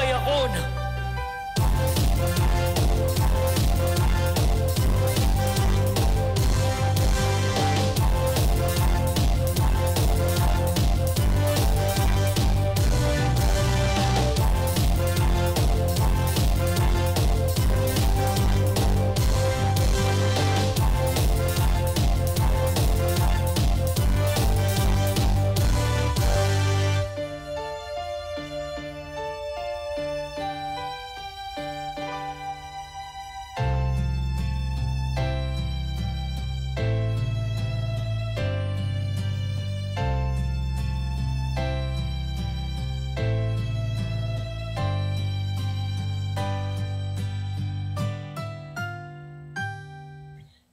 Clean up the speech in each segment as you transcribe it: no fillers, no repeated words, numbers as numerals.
yakon.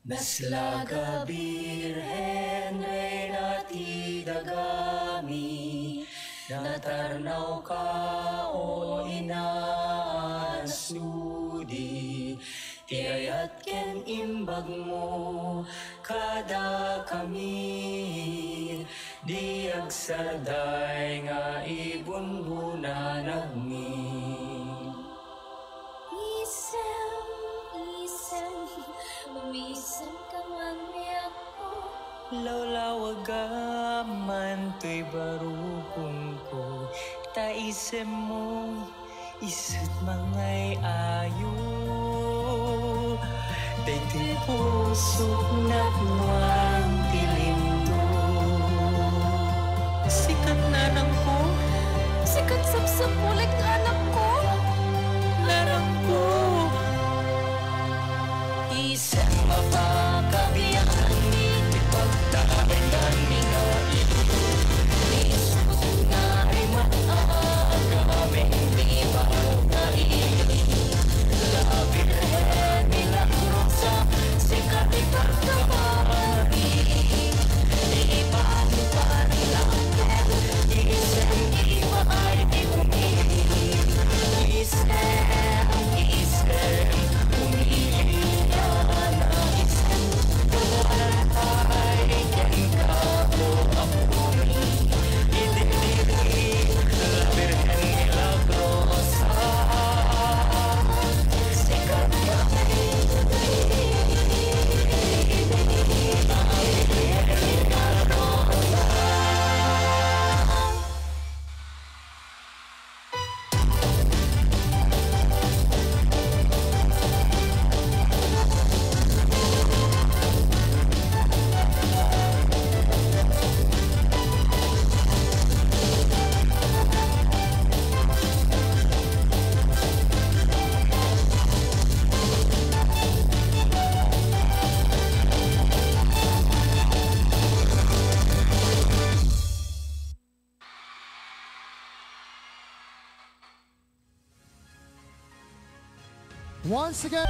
Naslaga Birhen Reina ti dagami, natarnaw ka o inaasudi, tiayat ken imbag mo kada kami, di agsaday nga ibunbuna nagmi. Umisan ka man ako. Lawlawagaman to'y barukong ko, taisem mo, isat mangay ayo. Dayto'y pusok na buwang tilindo. Sikat na nang ko, Sikat sapsap ulit ng anak ko. larang ko. Isang mapakabiyakan ni pagtahanan ni nga ito. Isang na ay maagaming di ba kaili. Labirhen milagrosa, sikat ipagkabari. Ipanupan langit, isang iba ay diumili. Isang umili. Once again.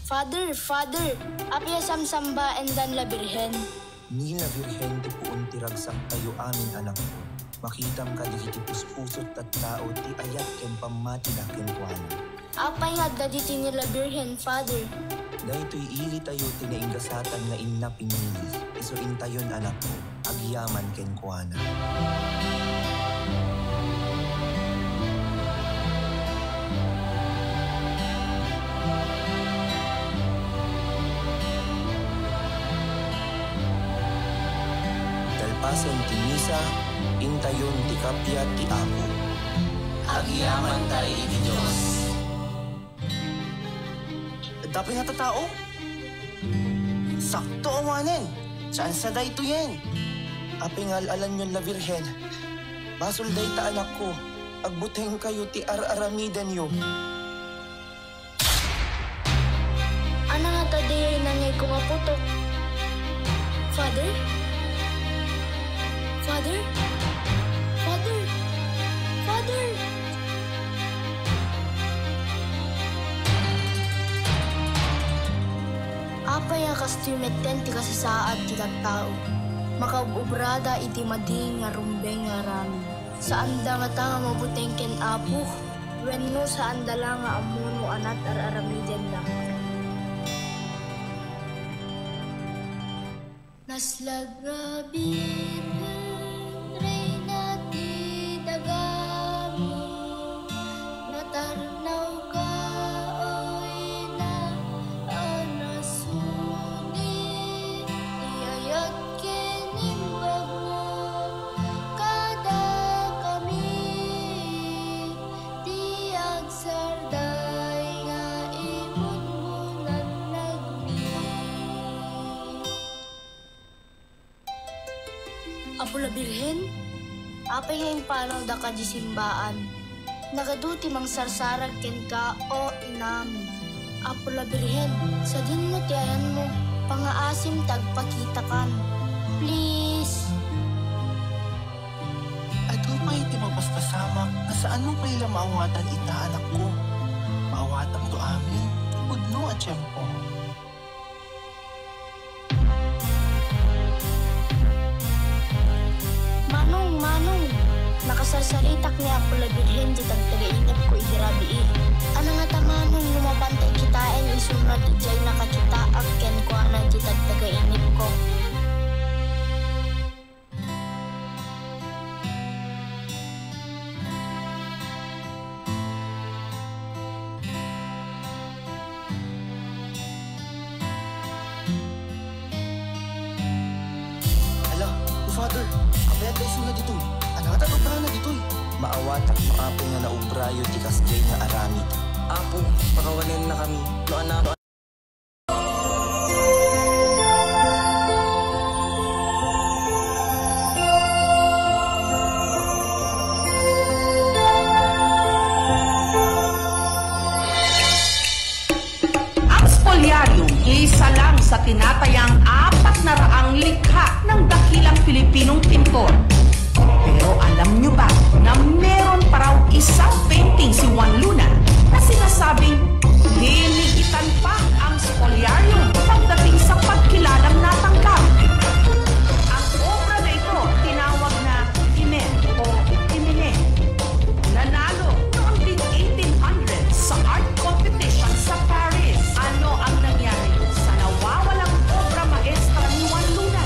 Father, apya samsamba endan la birhen. Ni la birhen ti puon tiragsang tayo amin anak ko. Makitam ka di iti puspusot at tao ti ayat ken pamati na ken kuana. Apay nga daditi ni la birhen, Father. Dahito'y ili tayo tinainggasatan nga inna pinili. Isuin tayon anak ko, agyaman ken kuana. Dalpasan ti misa, intayon ti kapya ti Apo. Agyaman tayo iti Diyos. Dapat nga tatao? Sakto awanen. Saan sa dayto yan? Apingal alan yun la Virgen. Basol day ta anak ko. Agbuteng kayo ti ar-aramidan yo. Ano nga tadi nangay ko nga putok? Father? Father? Father? Father? Apay nga kastumeten ti kasasaad ti tao. Makaubrada iti mading nga rumbeng nga rami. Saan da nga ta nga mabuteng ken Apo? Wenno saan da lang nga amuno anat ar-aramidyan lang. Naslagrabi reyna ti dagamo, natarnaw ka oy na anasuni, ti ayat kinimbag mo kada kami, ti agsarday nga imunmunan nagmi. Apo la Birhen, apay nga impanaw da ka di simbaan. Nagaduti mang sarsarag ken ka o inami. Apo la Birhen, sa din mo tiyan mo, pangaasim tagpakita kan. Please. Ato pa iti mapastasamak na saan mo pa ila maawatan ita anak ko. Maawatan to amin. Udno at tiyempo. Manong, nakasarsaritak ni Apo la Birhen di tagtagainap ko idirabi. Ano nga ta manong lumabantay kitain isunod ijay nakakita ak ken ko na di tagtagainip ko. Ala, Father, apay at na dito'y. Anatan o na dito'y. Maawatak maapay nga naubrayo ti kasjay nga aramid. Apo, pakawanin na kami. No anak. Ang Spoliarium isa lang sa tinatayang 400 likha ng dakilang Pilipinong pintor. Pero alam nyo ba na meron pa raw isang painting si Juan Luna na sinasabing hinigitan pa ang Spoliarium pagdating sa pagkilalang natanggap. Ang obra na ito tinawag na Imen o Imene. Nanalo noong 1800 sa art competition sa Paris. Ano ang nangyari sa nawawalang obra maestra ni Juan Luna?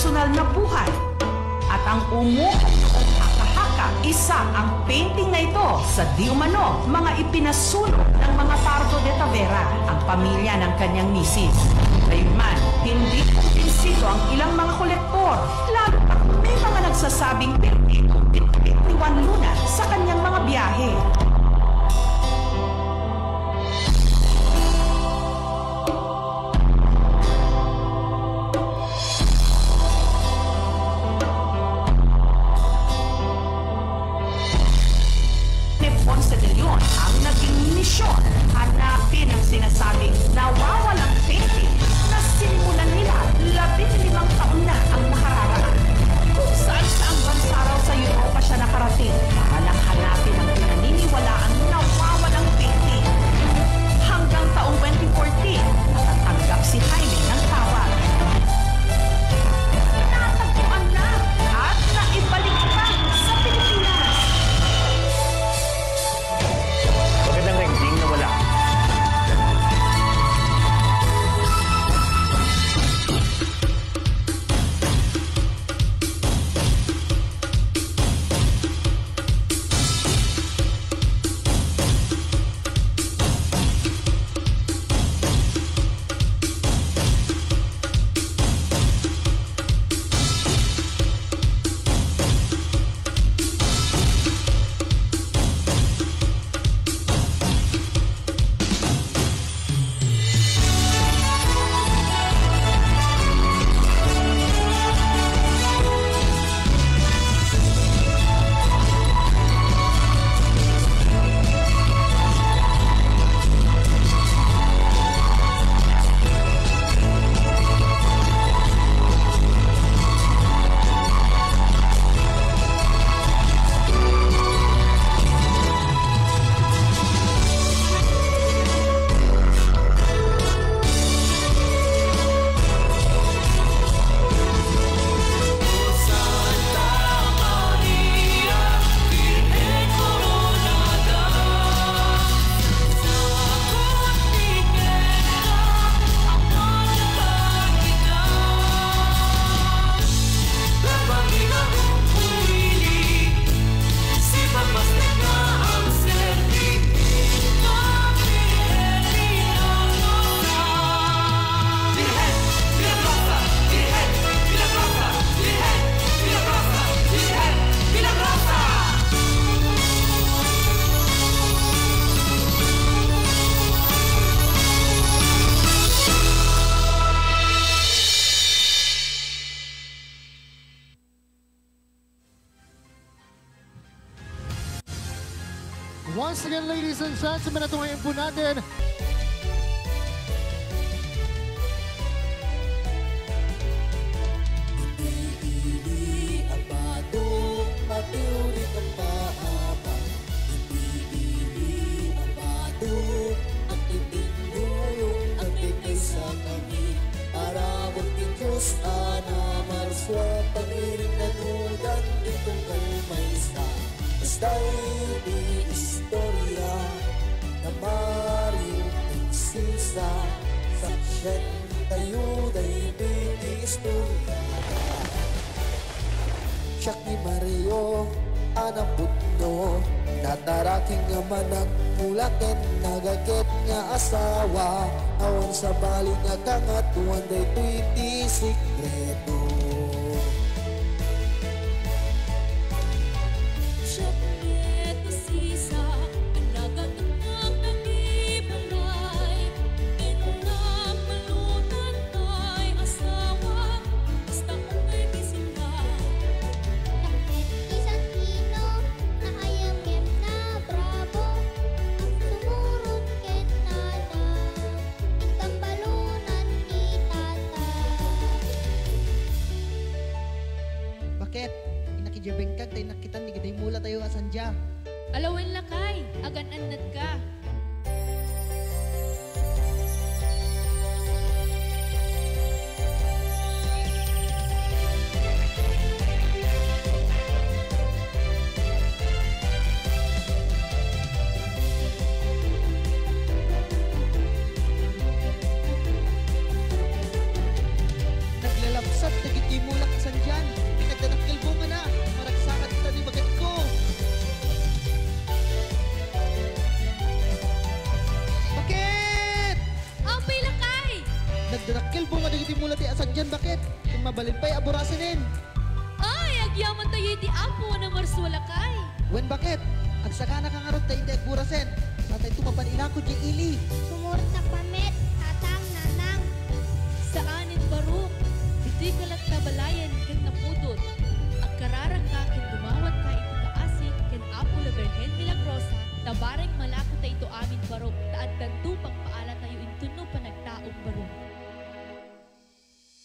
personal na buhay. At ang umuong haka-haka, isa ang painting na ito sa di umano mga ipinasunog ng mga Pardo de Tavera, ang pamilya ng kanyang misis. Gayunman, hindi kumpinsido ang ilang mga kolektor, lalo pa may mga nagsasabing permitong bitbit ni Juan Luna sa kanyang mga biyahe. Ponce de Leon ang naging misyon, hanapin ang sinasabing nawawalang painting na sinimulan nila 15 taon na ang nakararaan. Kung saan sa ang bansa raw sa Europa siya nakarating, para lang hanapin ang pinaniniwalaang nawawalang painting. Hanggang taong 2014, natatanggap si Jaime ng tawag. Natagpuan na at naibalik pa sa Pilipinas. Magandang rating na wala. Once again, ladies and gentlemen, ito ngayon po natin. Hindi abado, matiulit ang paaba. Hindi abado, at itindulong ang titay sa kami. Para buting Diyos, ana marswa, pag-iring nanudan, itong kalmaysa. Basta hindi istorya na Mario Prinsesa, saksyan tayo dahil hindi istorya. Siyak ni Mario, anang putno, nataraking naman ang mulaken, nagagit nga asawa, awan sa bali nga kangatuan day tuiti sikreto. Bakit? Inakijabeng kag tayo nakitan ni gaday mula tayo asandya. Alawin lakay, agan-anad ka. Naglalapsat, nagiti mulak simula ti asan dyan, bakit? Kung mabalin pa'y aburasinin. Ay, agyaman tayo di apo na marswalakay. Wen, bakit? Agsaka na kang arot tayo hindi agburasin. Sa tayo tumapanila ko di ili. Sumurot na pamit, tatang, nanang. Saanin baruk, ito'y kalat na balayan ken napudot. Agkararang ka ken dumawat ka iti kaasik ken apo la Birhen Milagrosa, tabareng malako ta ito amin baruk, taad kanto pagpaala tayo intuno panagtaong baruk.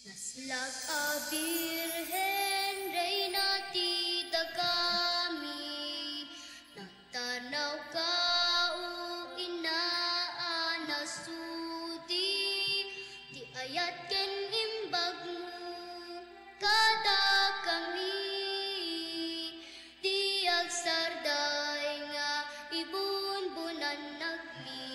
Naslag a Birhen, Reyna tita kami, nagtanaw ka o inaanasudi, di ayat ken imbag mo, kada kami, di agsarday nga ibunbunan nagmi.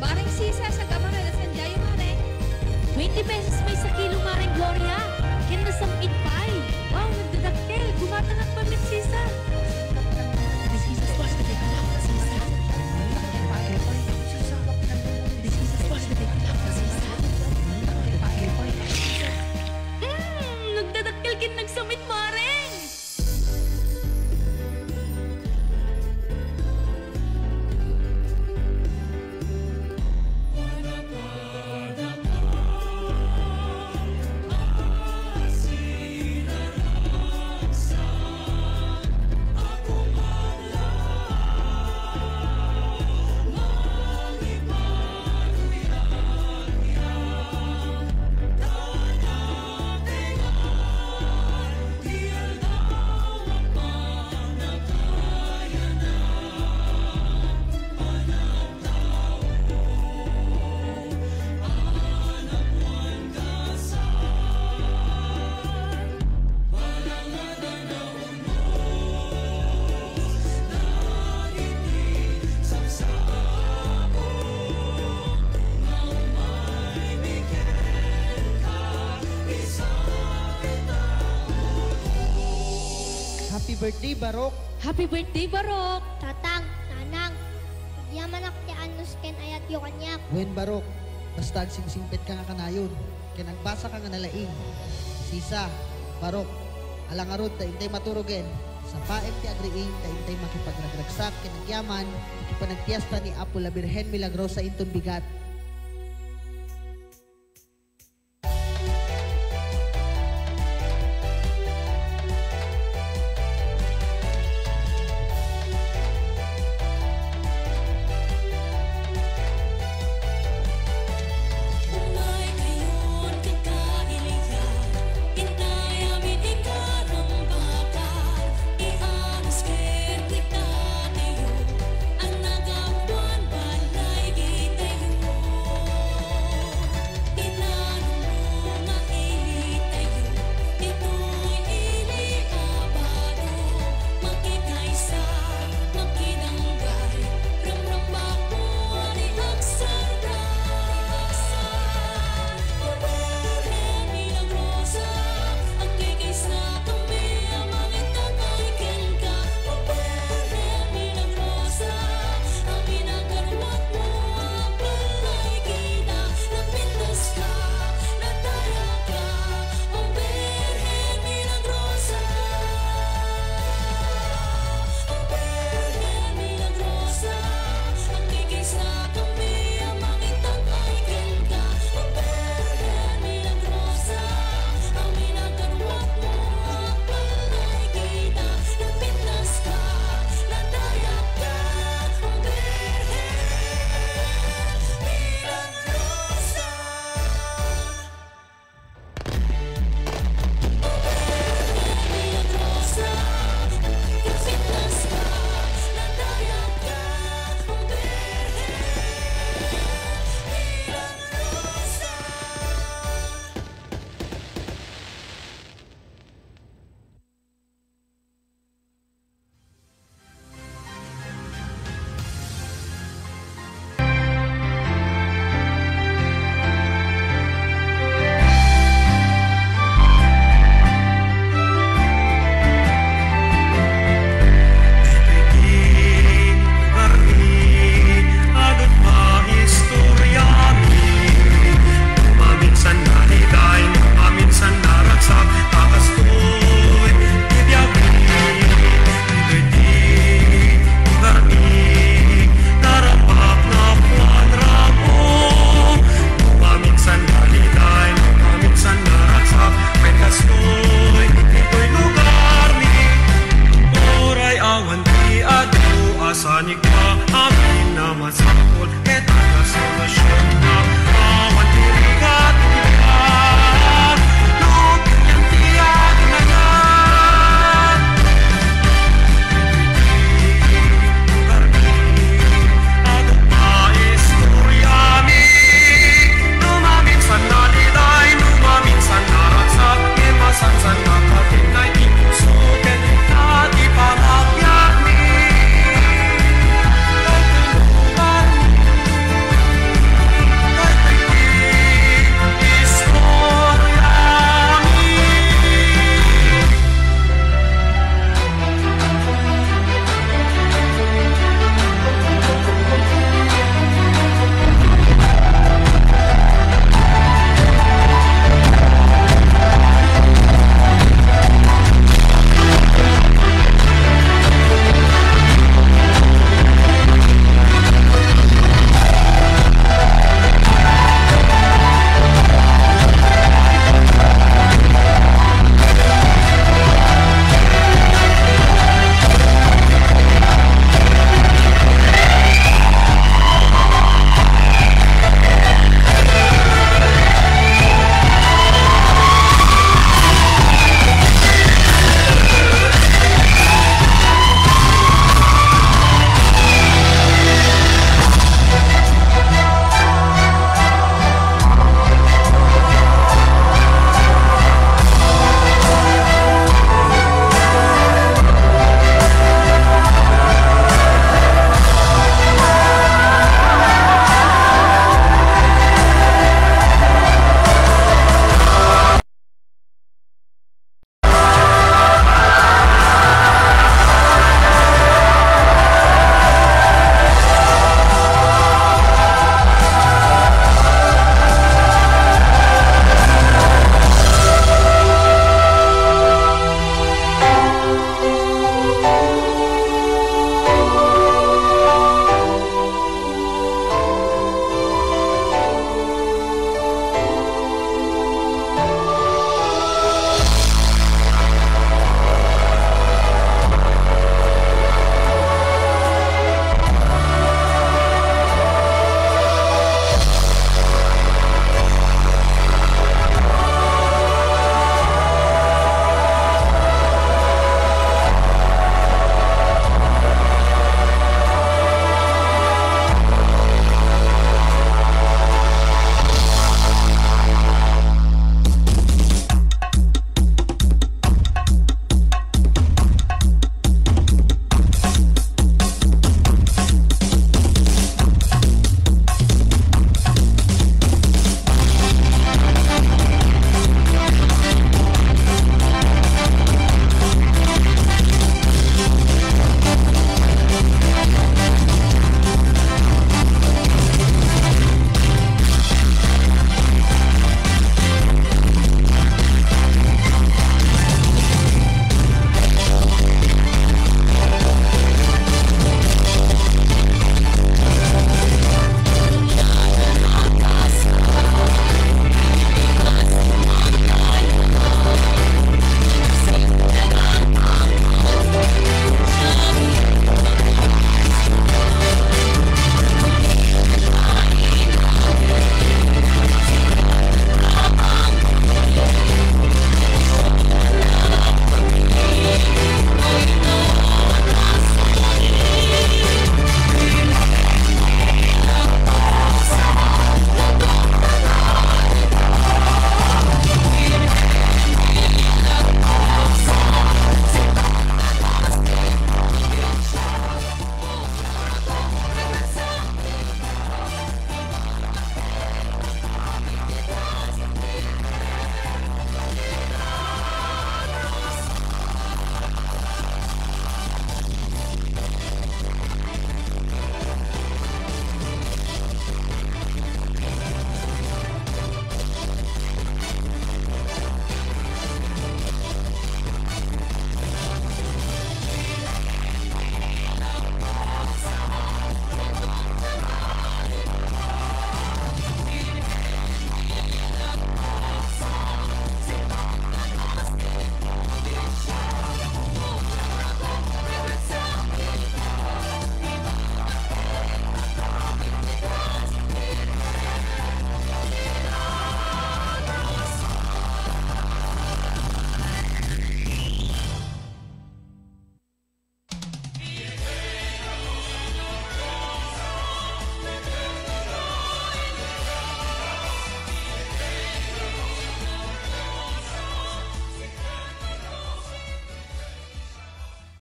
Maring sisa sa kamara na sandayo mare. 20 pesos may sa kilo maring Gloria. Ken nasamit pay. Wow, nagdadakkel. Gumatangak pamit sisa. Disisas was the day kalak na sisa. Disisas was the day kalak na sisa. Nagdadakkel ken nagsamit maring. Happy birthday, Barok. Happy birthday, Barok! Tatang, nanang, yaman ak ti anus ken ayat yo kanyak. Wen, Barok. Basta agsingsingpet ka nga kanayon. Kaya nagbasa ka nga nalaing. Sisa, Barok. Alangarod ta intay maturugen. Sa paem ti agriing ta intay makipagragragsak kinagyaman. Ikipanagpiesta ni Apo la Birhen Milagrosa inton bigat. panig pa amin na masakol, et nagasolusyon na